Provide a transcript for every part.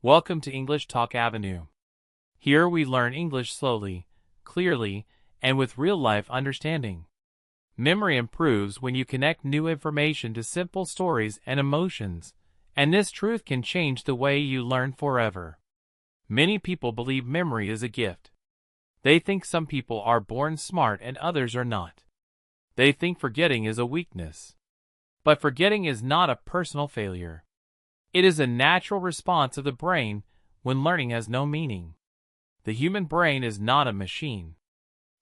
Welcome to English Talk Avenue. Here we learn English slowly, clearly, and with real-life understanding. Memory improves when you connect new information to simple stories and emotions, and this truth can change the way you learn forever. Many people believe memory is a gift. They think some people are born smart and others are not. They think forgetting is a weakness. But forgetting is not a personal failure. It is a natural response of the brain when learning has no meaning. The human brain is not a machine.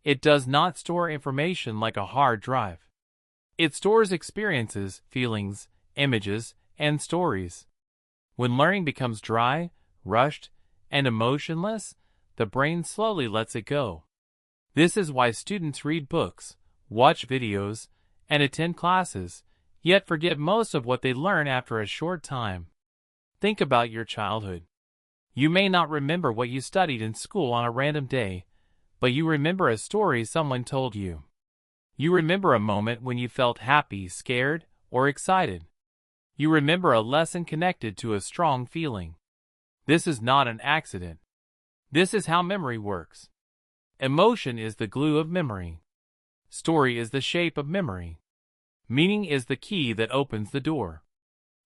It does not store information like a hard drive. It stores experiences, feelings, images, and stories. When learning becomes dry, rushed, and emotionless, the brain slowly lets it go. This is why students read books, watch videos, and attend classes, yet forget most of what they learn after a short time. Think about your childhood. You may not remember what you studied in school on a random day, but you remember a story someone told you. You remember a moment when you felt happy, scared, or excited. You remember a lesson connected to a strong feeling. This is not an accident. This is how memory works. Emotion is the glue of memory. Story is the shape of memory. Meaning is the key that opens the door.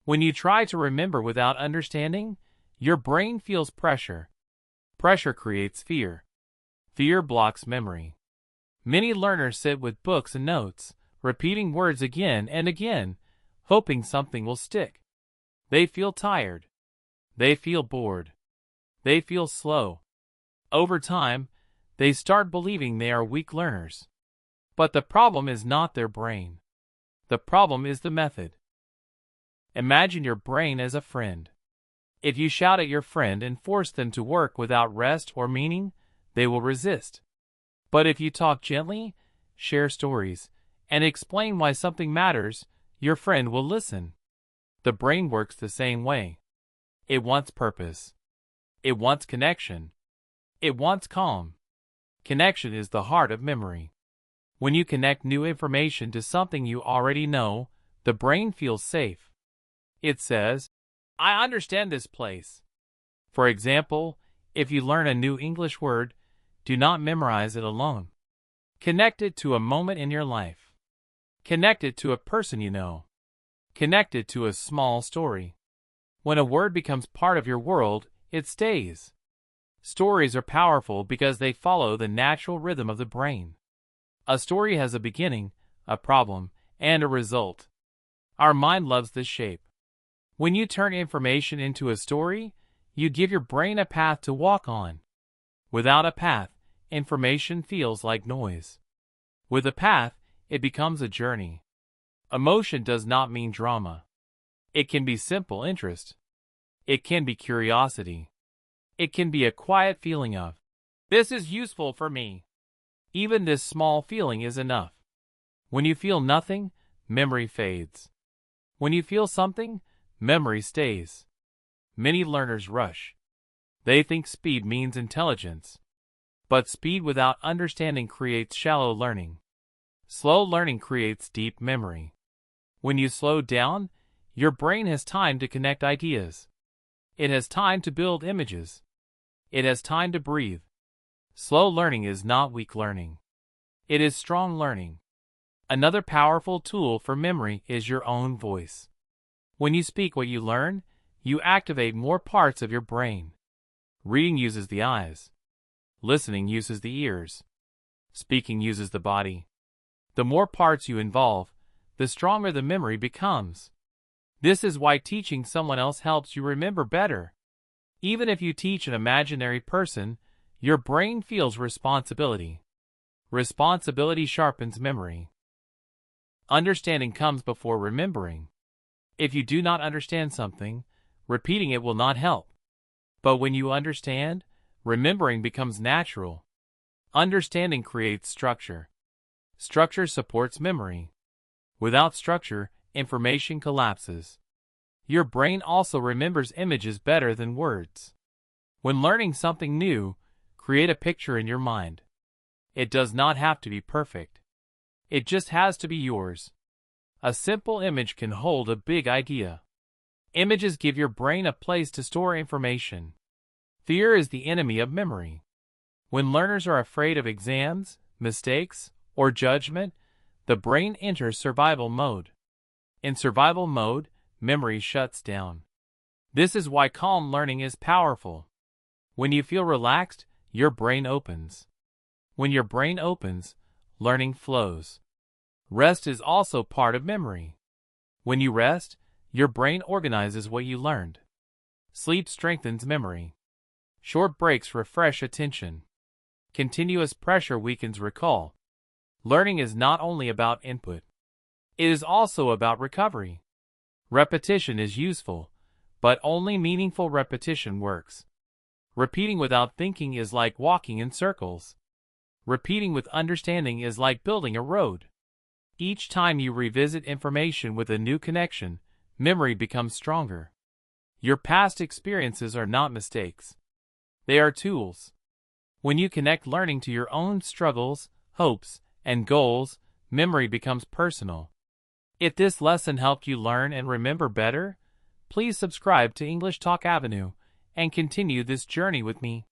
When you try to remember without understanding, your brain feels pressure. Pressure creates fear. Fear blocks memory. Many learners sit with books and notes, repeating words again and again, hoping something will stick. They feel tired. They feel bored. They feel slow. Over time, they start believing they are weak learners. But the problem is not their brain. The problem is the method. Imagine your brain as a friend. If you shout at your friend and force them to work without rest or meaning, they will resist. But if you talk gently, share stories, and explain why something matters, your friend will listen. The brain works the same way. It wants purpose. It wants connection. It wants calm. Connection is the heart of memory. When you connect new information to something you already know, the brain feels safe. It says, I understand this place. For example, if you learn a new English word, do not memorize it alone. Connect it to a moment in your life. Connect it to a person you know. Connect it to a small story. When a word becomes part of your world, it stays. Stories are powerful because they follow the natural rhythm of the brain. A story has a beginning, a problem, and a result. Our mind loves this shape. When you turn information into a story, you give your brain a path to walk on. Without a path, information feels like noise. With a path, it becomes a journey. Emotion does not mean drama. It can be simple interest. It can be curiosity. It can be a quiet feeling of, this is useful for me. Even this small feeling is enough. When you feel nothing, memory fades. When you feel something, memory stays. Many learners rush. They think speed means intelligence. But speed without understanding creates shallow learning. Slow learning creates deep memory. When you slow down, your brain has time to connect ideas. It has time to build images. It has time to breathe. Slow learning is not weak learning. It is strong learning. Another powerful tool for memory is your own voice. When you speak what you learn, you activate more parts of your brain. Reading uses the eyes. Listening uses the ears. Speaking uses the body. The more parts you involve, the stronger the memory becomes. This is why teaching someone else helps you remember better. Even if you teach an imaginary person, your brain feels responsibility. Responsibility sharpens memory. Understanding comes before remembering. If you do not understand something, repeating it will not help. But when you understand, remembering becomes natural. Understanding creates structure. Structure supports memory. Without structure, information collapses. Your brain also remembers images better than words. When learning something new, create a picture in your mind. It does not have to be perfect. It just has to be yours. A simple image can hold a big idea. Images give your brain a place to store information. Fear is the enemy of memory. When learners are afraid of exams, mistakes, or judgment, the brain enters survival mode. In survival mode, memory shuts down. This is why calm learning is powerful. When you feel relaxed, your brain opens. When your brain opens, learning flows. Rest is also part of memory. When you rest, your brain organizes what you learned. Sleep strengthens memory. Short breaks refresh attention. Continuous pressure weakens recall. Learning is not only about input. It is also about recovery. Repetition is useful, but only meaningful repetition works. Repeating without thinking is like walking in circles. Repeating with understanding is like building a road. Each time you revisit information with a new connection, memory becomes stronger. Your past experiences are not mistakes. They are tools. When you connect learning to your own struggles, hopes, and goals, memory becomes personal. If this lesson helped you learn and remember better, please subscribe to English Talk Avenue and continue this journey with me.